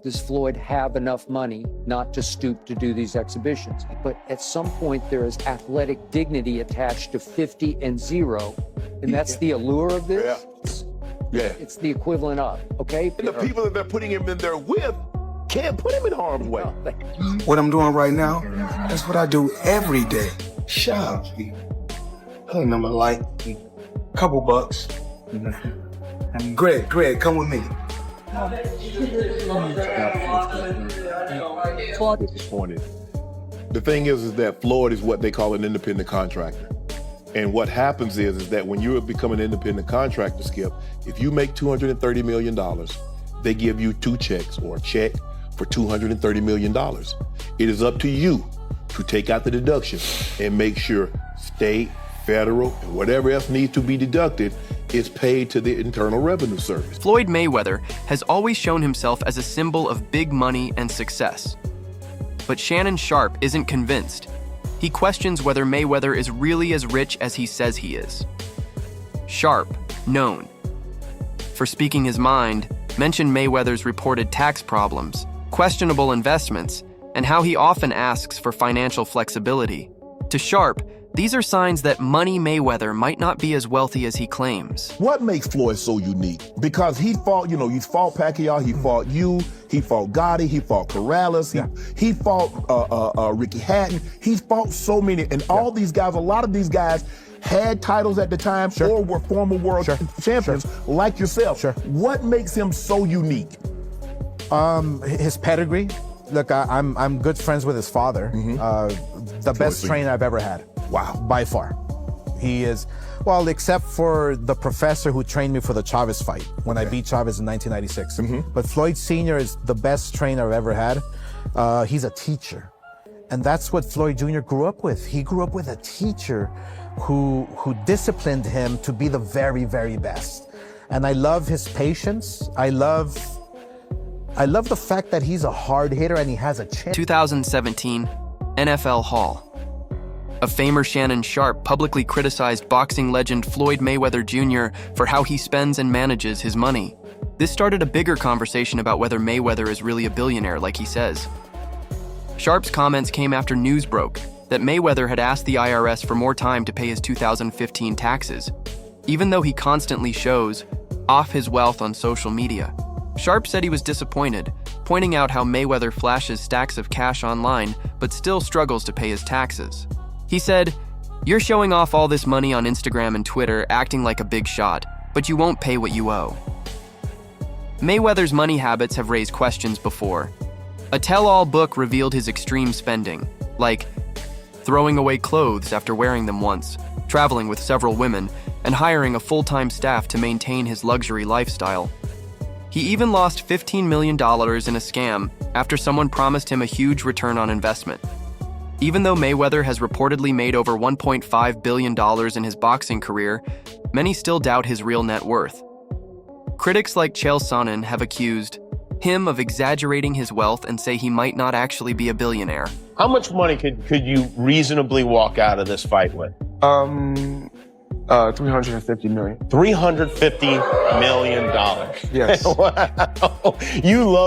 does Floyd have enough money not to stoop to do these exhibitions? But at some point, there is athletic dignity attached to 50 and 0, and that's the allure of this. Yeah. It's the equivalent of, okay? And the people that they're putting him in there with can't put him in harm's way. What I'm doing right now, that's what I do every day. Shop. Hey, number like couple bucks. Greg, come with me. Disappointed. The thing is that Floyd is what they call an independent contractor. And what happens is that when you become an independent contractor, Skip, if you make $230 million, they give you 2 checks or a check for $230 million. It is up to you to take out the deduction and make sure state, federal, and whatever else needs to be deducted is paid to the Internal Revenue Service. Floyd Mayweather has always shown himself as a symbol of big money and success. But Shannon Sharpe isn't convinced. He questions whether Mayweather is really as rich as he says he is. Sharpe, known for speaking his mind, mentioned Mayweather's reported tax problems, questionable investments, and how he often asks for financial flexibility. To Sharpe, these are signs that Money Mayweather might not be as wealthy as he claims. What makes Floyd so unique? Because he fought, he fought Pacquiao, he fought you, he fought Gotti, he fought Corrales, he fought Ricky Hatton. He fought so many, and all these guys, a lot of these guys had titles at the time or were former world champions like yourself. What makes him so unique? His pedigree. Look, I'm good friends with his father. The best trainer I've ever had. Wow. By far. He is, well, except for the professor who trained me for the Chavez fight when I beat Chavez in 1996. But Floyd Sr. is the best trainer I've ever had. He's a teacher. And that's what Floyd Jr. grew up with. He grew up with a teacher who disciplined him to be the very, very best. And I love his patience. I love the fact that he's a hard hitter and he has a chin. 2017, NFL Hall. A famer Shannon Sharpe publicly criticized boxing legend Floyd Mayweather Jr. for how he spends and manages his money. This started a bigger conversation about whether Mayweather is really a billionaire like he says. Sharpe's comments came after news broke that Mayweather had asked the IRS for more time to pay his 2015 taxes, even though he constantly shows off his wealth on social media. Sharpe said he was disappointed, pointing out how Mayweather flashes stacks of cash online but still struggles to pay his taxes. He said, "You're showing off all this money on Instagram and Twitter, acting like a big shot, but you won't pay what you owe." Mayweather's money habits have raised questions before. A tell-all book revealed his extreme spending, like throwing away clothes after wearing them once, traveling with several women, and hiring a full-time staff to maintain his luxury lifestyle. He even lost $15 million in a scam after someone promised him a huge return on investment. Even though Mayweather has reportedly made over $1.5 billion in his boxing career, many still doubt his real net worth. Critics like Chael Sonnen have accused him of exaggerating his wealth and say he might not actually be a billionaire. How much money could you reasonably walk out of this fight with? 350 million. $350 million. Yes. Wow.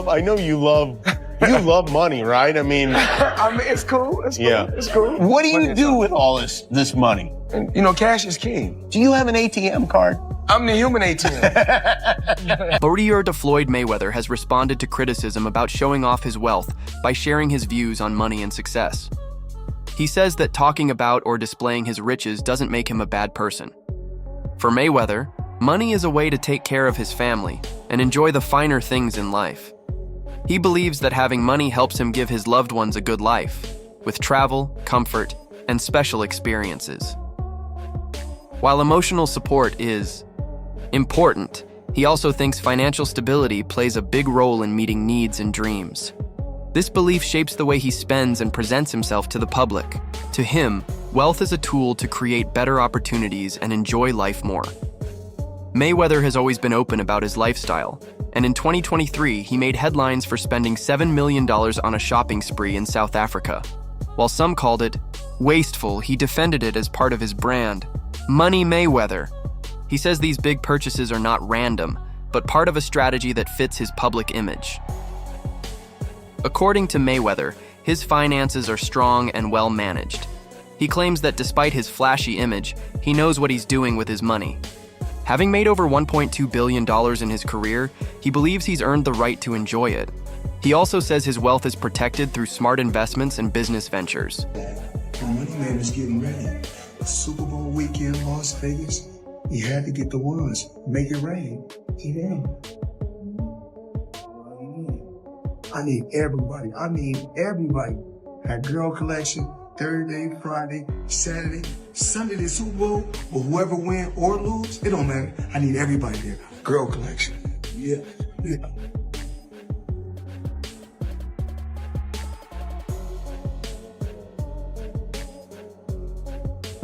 I know you love money, right? I mean, it's cool. It's cool. Yeah. It's cool. What do you do with all this money? And, cash is king. Do you have an ATM card? I'm the human ATM. Bourdieu de Floyd Mayweather has responded to criticism about showing off his wealth by sharing his views on money and success. He says that talking about or displaying his riches doesn't make him a bad person. For Mayweather, money is a way to take care of his family and enjoy the finer things in life. He believes that having money helps him give his loved ones a good life, with travel, comfort, and special experiences. While emotional support is important, he also thinks financial stability plays a big role in meeting needs and dreams. This belief shapes the way he spends and presents himself to the public. To him, wealth is a tool to create better opportunities and enjoy life more. Mayweather has always been open about his lifestyle, and in 2023, he made headlines for spending $7 million on a shopping spree in South Africa. While some called it wasteful, he defended it as part of his brand, Money Mayweather. He says these big purchases are not random, but part of a strategy that fits his public image. According to Mayweather, his finances are strong and well managed. He claims that despite his flashy image, he knows what he's doing with his money. Having made over $1.2 billion in his career, he believes he's earned the right to enjoy it. He also says his wealth is protected through smart investments and business ventures. My money man is getting ready. Super Bowl weekend, Las Vegas. He had to get the ones. Make it rain. He did. I need everybody. Had girl collection, Thursday, Friday, Saturday, Sunday, the Super Bowl. But whoever win or lose, it don't matter. I need everybody there. Girl collection. Yeah.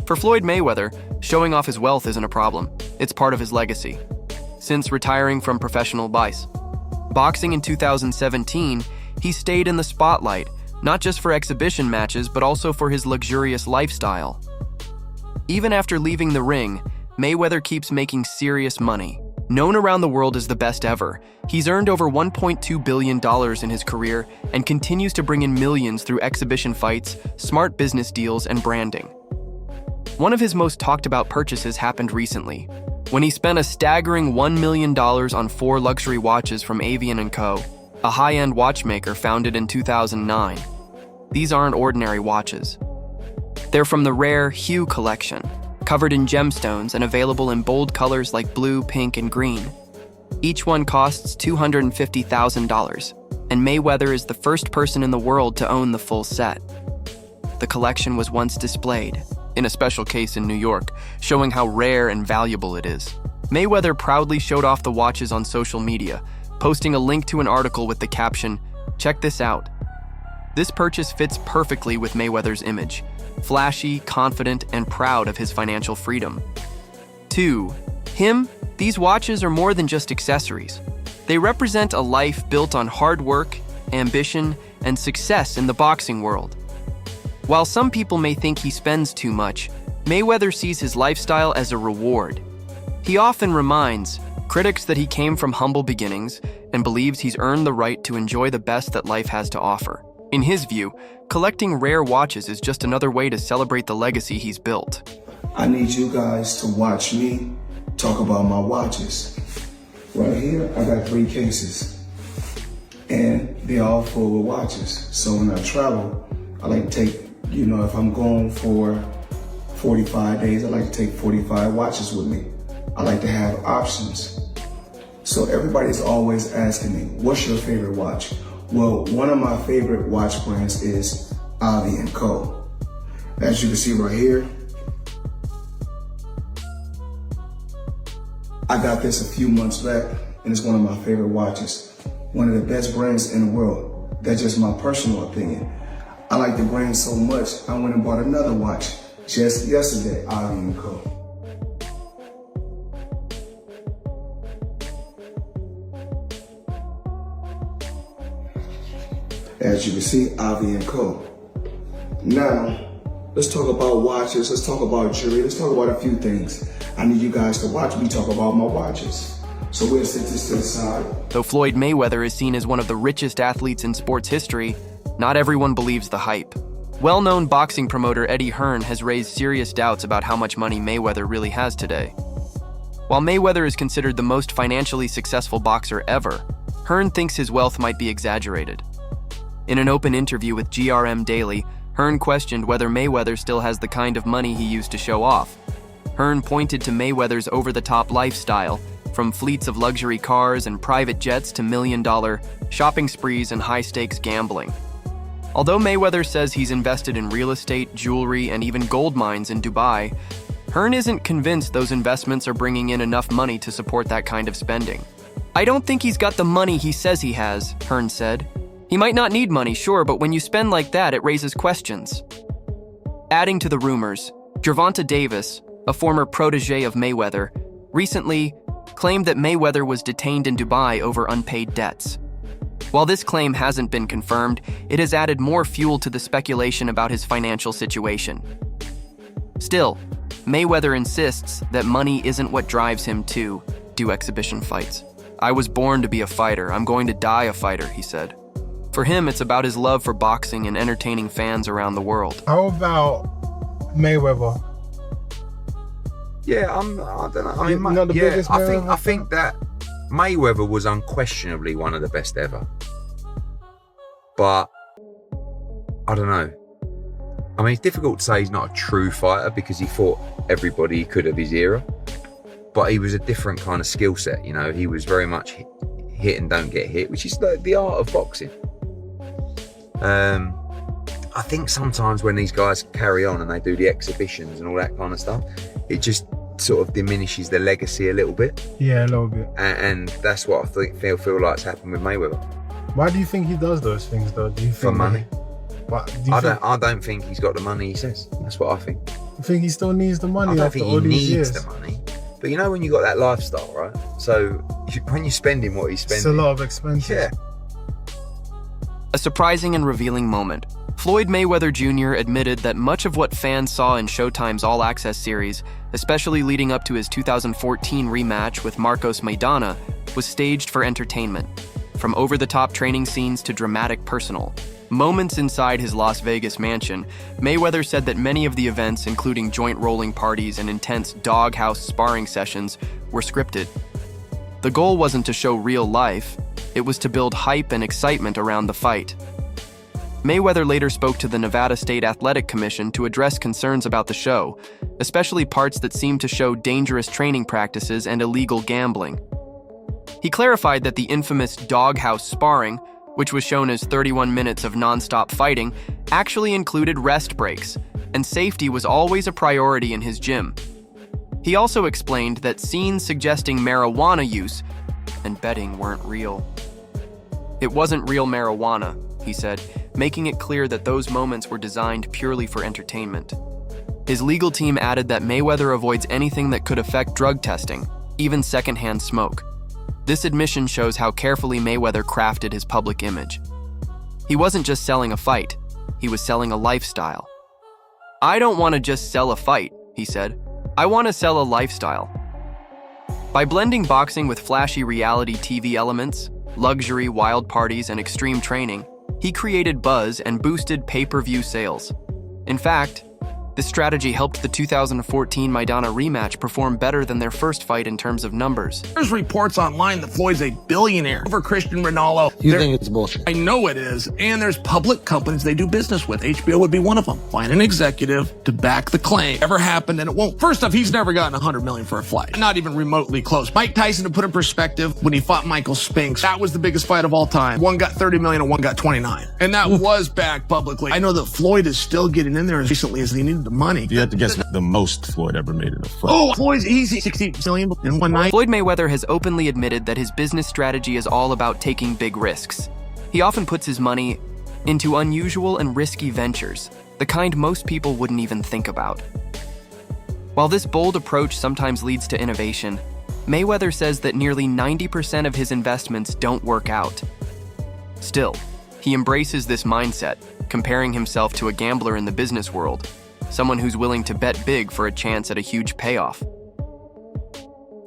For Floyd Mayweather, showing off his wealth isn't a problem. It's part of his legacy. Since retiring from professional boxing in 2017, he stayed in the spotlight, not just for exhibition matches, but also for his luxurious lifestyle. Even after leaving the ring, Mayweather keeps making serious money. Known around the world as the best ever, he's earned over $1.2 billion in his career and continues to bring in millions through exhibition fights, smart business deals, and branding. One of his most talked about purchases happened recently, when he spent a staggering $1 million on 4 luxury watches from Avian & Co., a high-end watchmaker founded in 2009. These aren't ordinary watches. They're from the rare Hue collection, covered in gemstones and available in bold colors like blue, pink, and green. Each one costs $250,000, and Mayweather is the first person in the world to own the full set. The collection was once displayed in a special case in New York, showing how rare and valuable it is. Mayweather proudly showed off the watches on social media, posting a link to an article with the caption, "Check this out." This purchase fits perfectly with Mayweather's image, flashy, confident, and proud of his financial freedom. To him, these watches are more than just accessories. They represent a life built on hard work, ambition, and success in the boxing world. While some people may think he spends too much, Mayweather sees his lifestyle as a reward. He often reminds critics that he came from humble beginnings and believes he's earned the right to enjoy the best that life has to offer. In his view, collecting rare watches is just another way to celebrate the legacy he's built. I need you guys to watch me talk about my watches. Right here, I got 3 cases, and they're all full of watches. So when I travel, I like to take, if I'm going for 45 days, I like to take 45 watches with me. I like to have options. So everybody's always asking me, what's your favorite watch? Well, one of my favorite watch brands is Avian & Co. As you can see right here, I got this a few months back, and it's one of my favorite watches. One of the best brands in the world. That's just my personal opinion. I like the brand so much, I went and bought another watch just yesterday, Avian & Co. As you can see, Avian & Co. Now, let's talk about watches, let's talk about jewelry, let's talk about a few things. I need you guys to watch me talk about my watches. So we'll set this to the side. Though Floyd Mayweather is seen as one of the richest athletes in sports history, not everyone believes the hype. Well-known boxing promoter Eddie Hearn has raised serious doubts about how much money Mayweather really has today. While Mayweather is considered the most financially successful boxer ever, Hearn thinks his wealth might be exaggerated. In an open interview with GRM Daily, Hearn questioned whether Mayweather still has the kind of money he used to show off. Hearn pointed to Mayweather's over-the-top lifestyle, from fleets of luxury cars and private jets to million-dollar shopping sprees and high-stakes gambling. Although Mayweather says he's invested in real estate, jewelry, and even gold mines in Dubai, Hearn isn't convinced those investments are bringing in enough money to support that kind of spending. "I don't think he's got the money he says he has," Hearn said. "He might not need money, sure, but when you spend like that, it raises questions." Adding to the rumors, Gervonta Davis, a former protege of Mayweather, recently claimed that Mayweather was detained in Dubai over unpaid debts. While this claim hasn't been confirmed, it has added more fuel to the speculation about his financial situation. Still, Mayweather insists that money isn't what drives him to do exhibition fights. "I was born to be a fighter. I'm going to die a fighter," he said. For him, it's about his love for boxing and entertaining fans around the world. How about Mayweather? Yeah, I don't know. I mean, Not the biggest Mayweather I think that Mayweather was unquestionably one of the best ever. But I don't know. I mean, it's difficult to say he's not a true fighter because he fought everybody he could of his era. But he was a different kind of skill set, you know. He was very much hit and don't get hit, which is the art of boxing. I think sometimes when these guys carry on and they do the exhibitions and all that kind of stuff, it just sort of diminishes the legacy a little bit. Yeah, a little bit. And that's what I feel like's happened with Mayweather. Why do you think he does those things, though? Do you think For money. I don't think he's got the money he says. That's what I think. You think he still needs the money I don't after think all he these needs years? the money. But you know when you got that lifestyle, right? So when you're spending what he's spending, It's a lot of expenses. yeah. A surprising and revealing moment. Floyd Mayweather Jr. admitted that much of what fans saw in Showtime's All Access series, especially leading up to his 2014 rematch with Marcos Maidana, was staged for entertainment. From over-the-top training scenes to dramatic personal moments inside his Las Vegas mansion, Mayweather said that many of the events, including joint rolling parties and intense doghouse sparring sessions, were scripted. The goal wasn't to show real life, it was to build hype and excitement around the fight. Mayweather later spoke to the Nevada State Athletic Commission to address concerns about the show, especially parts that seemed to show dangerous training practices and illegal gambling. He clarified that the infamous doghouse sparring, which was shown as 31 minutes of non-stop fighting, actually included rest breaks, and safety was always a priority in his gym. He also explained that scenes suggesting marijuana use and betting weren't real. It wasn't real marijuana, he said, making it clear that those moments were designed purely for entertainment. His legal team added that Mayweather avoids anything that could affect drug testing, even secondhand smoke. This admission shows how carefully Mayweather crafted his public image. He wasn't just selling a fight, he was selling a lifestyle. "I don't want to just sell a fight," he said. "I want to sell a lifestyle." By blending boxing with flashy reality TV elements, luxury wild parties, and extreme training, he created buzz and boosted pay-per-view sales. In fact, this strategy helped the 2014 Maidana rematch perform better than their first fight in terms of numbers. There's reports online that Floyd's a billionaire over Christian Ronaldo. You think it's bullshit? I know it is. And there's public companies they do business with. HBO would be one of them. Find an executive to back the claim. Ever happened and it won't. First off, he's never gotten $100 million for a flight. Not even remotely close. Mike Tyson, to put in perspective, when he fought Michael Spinks, that was the biggest fight of all time. One got 30 million and one got 29. And that was backed publicly. I know that Floyd is still getting in there as recently as he needed the money. You have to guess the most Floyd ever made in a fight. Oh, Floyd's easy. 60 million in one night. Floyd Mayweather has openly admitted that his business strategy is all about taking big risks. He often puts his money into unusual and risky ventures, the kind most people wouldn't even think about. While this bold approach sometimes leads to innovation, Mayweather says that nearly 90% of his investments don't work out. Still, he embraces this mindset, comparing himself to a gambler in the business world, someone who's willing to bet big for a chance at a huge payoff.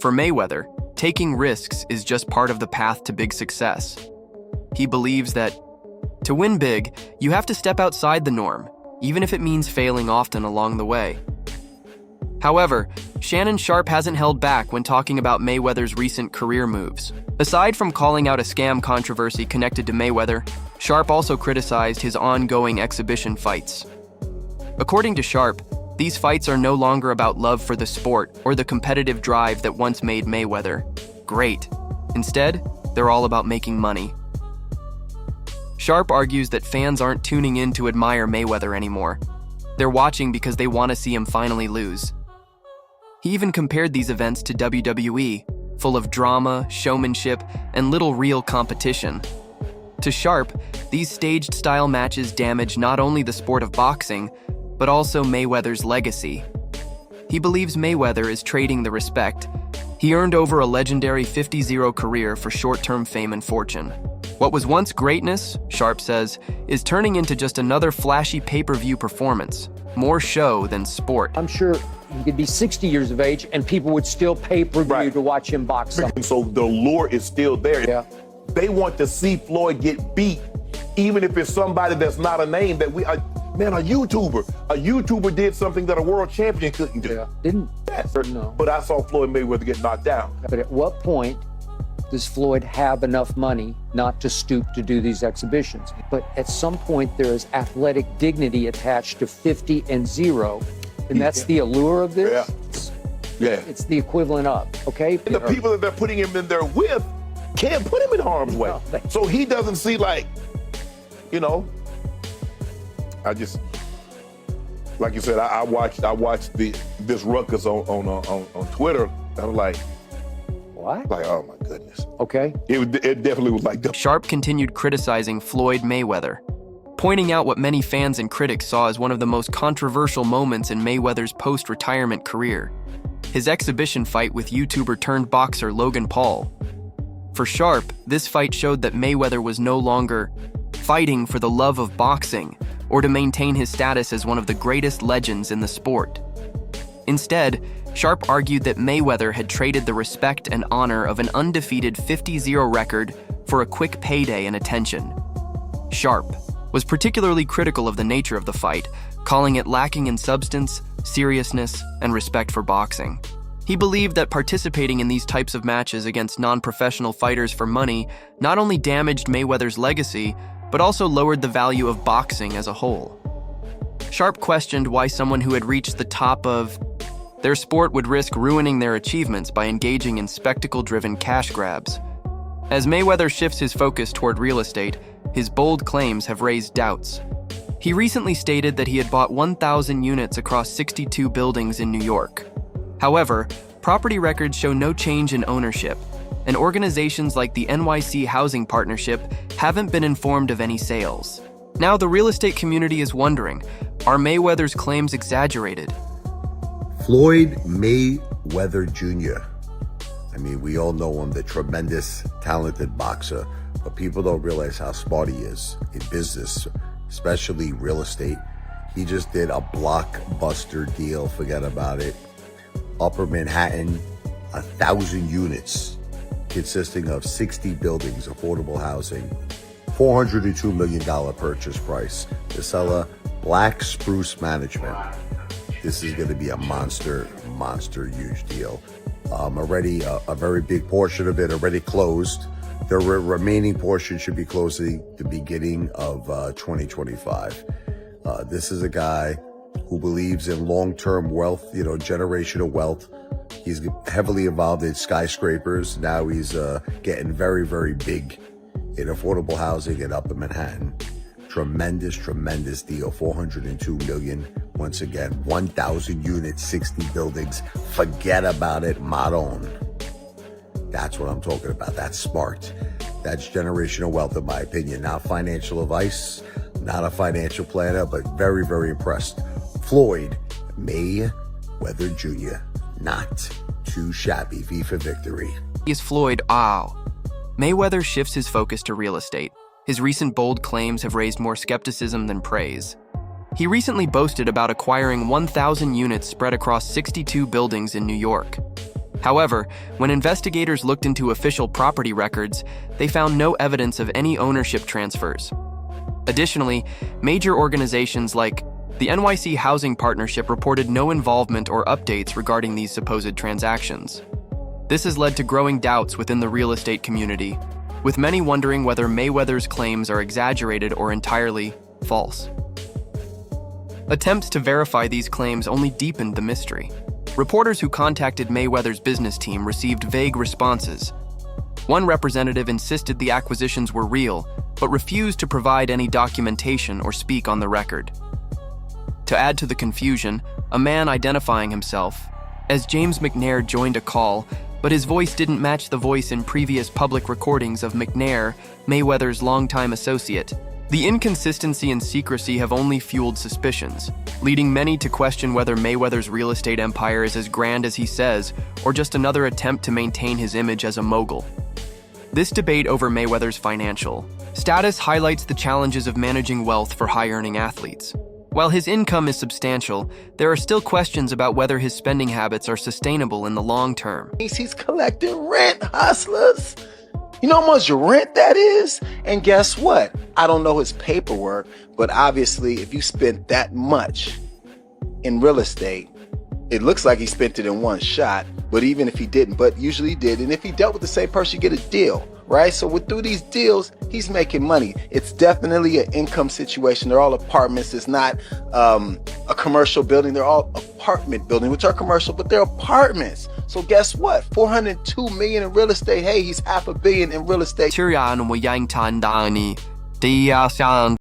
For Mayweather, taking risks is just part of the path to big success. He believes that to win big, you have to step outside the norm, even if it means failing often along the way. However, Shannon Sharpe hasn't held back when talking about Mayweather's recent career moves. Aside from calling out a scam controversy connected to Mayweather, Sharpe also criticized his ongoing exhibition fights. According to Sharpe, these fights are no longer about love for the sport or the competitive drive that once made Mayweather great. Instead, they're all about making money. Sharpe argues that fans aren't tuning in to admire Mayweather anymore. They're watching because they want to see him finally lose. He even compared these events to WWE, full of drama, showmanship, and little real competition. To Sharpe, these staged-style matches damage not only the sport of boxing, but also Mayweather's legacy. He believes Mayweather is trading the respect he earned over a legendary 50-0 career for short-term fame and fortune. What was once greatness, Sharpe says, is turning into just another flashy pay-per-view performance, more show than sport. I'm sure he could be 60 years of age and people would still pay per view to watch him box. And so the lure is still there. Yeah. They want to see Floyd get beat even if it's somebody that's not a name that man, a YouTuber did something that a world champion couldn't do. Yeah. Didn't. No. But I saw Floyd Mayweather get knocked down. But at what point does Floyd have enough money not to stoop to do these exhibitions? But at some point, there is athletic dignity attached to 50 and 0, and that's the allure of this. Yeah. It's the equivalent of, okay? And the people that they're putting him in there with can't put him in harm's way. No, So he doesn't see, like, you know, like you said, I watched this ruckus on Twitter. I was like, what? Like, oh my goodness. Okay. It definitely was like that. Sharpe continued criticizing Floyd Mayweather, pointing out what many fans and critics saw as one of the most controversial moments in Mayweather's post-retirement career, his exhibition fight with YouTuber-turned-boxer Logan Paul. For Sharpe, this fight showed that Mayweather was no longer fighting for the love of boxing or to maintain his status as one of the greatest legends in the sport. Instead, Sharpe argued that Mayweather had traded the respect and honor of an undefeated 50-0 record for a quick payday and attention. Sharpe was particularly critical of the nature of the fight, calling it lacking in substance, seriousness, and respect for boxing. He believed that participating in these types of matches against non-professional fighters for money not only damaged Mayweather's legacy, but also lowered the value of boxing as a whole. Sharpe questioned why someone who had reached the top of their sport would risk ruining their achievements by engaging in spectacle-driven cash grabs. As Mayweather shifts his focus toward real estate, his bold claims have raised doubts. He recently stated that he had bought 1,000 units across 62 buildings in New York. However, property records show no change in ownership, and organizations like the NYC Housing Partnership haven't been informed of any sales. Now the real estate community is wondering, are Mayweather's claims exaggerated? Floyd Mayweather Jr. I mean, we all know him, the tremendous, talented boxer, but people don't realize how smart he is in business, especially real estate. He just did a blockbuster deal, forget about it. Upper Manhattan, 1,000 units, consisting of 60 buildings, affordable housing, $402 million purchase price. The seller, Black Spruce Management. This is going to be a monster huge deal. Already a very big portion of it already closed. The remaining portion should be closing the beginning of 2025. This is a guy who believes in long-term wealth, generational wealth. He's heavily involved in skyscrapers. Now he's getting very, very big in affordable housing in Upper Manhattan. Tremendous deal, $402 million. Once again, 1,000 units, 60 buildings. Forget about it, Maron. That's what I'm talking about. That's smart. That's generational wealth, in my opinion. Not financial advice, not a financial planner, but very, very impressed. Floyd Mayweather Jr., not too shabby. V for victory. Is Floyd, Mayweather shifts his focus to real estate. His recent bold claims have raised more skepticism than praise. He recently boasted about acquiring 1,000 units spread across 62 buildings in New York. However, when investigators looked into official property records, they found no evidence of any ownership transfers. Additionally, major organizations like the NYC Housing Partnership reported no involvement or updates regarding these supposed transactions. This has led to growing doubts within the real estate community, with many wondering whether Mayweather's claims are exaggerated or entirely false. Attempts to verify these claims only deepened the mystery. Reporters who contacted Mayweather's business team received vague responses. One representative insisted the acquisitions were real, but refused to provide any documentation or speak on the record. To add to the confusion, a man identifying himself as James McNair joined a call, but his voice didn't match the voice in previous public recordings of McNair, Mayweather's longtime associate. The inconsistency and secrecy have only fueled suspicions, leading many to question whether Mayweather's real estate empire is as grand as he says, or just another attempt to maintain his image as a mogul. This debate over Mayweather's financial status highlights the challenges of managing wealth for high-earning athletes. While his income is substantial, there are still questions about whether his spending habits are sustainable in the long term. He's collecting rent, hustlers. You know how much rent that is? And guess what? I don't know his paperwork, but obviously if you spent that much in real estate, it looks like he spent it in one shot, but even if he didn't, but usually he did. And if he dealt with the same person, you get a deal, right? So through these deals, he's making money. It's definitely an income situation. They're all apartments. It's not a commercial building. They're all apartment buildings, which are commercial, but they're apartments. So guess what? 402 million in real estate. Hey, he's $500 million in real estate. 出人會影響到你，第二項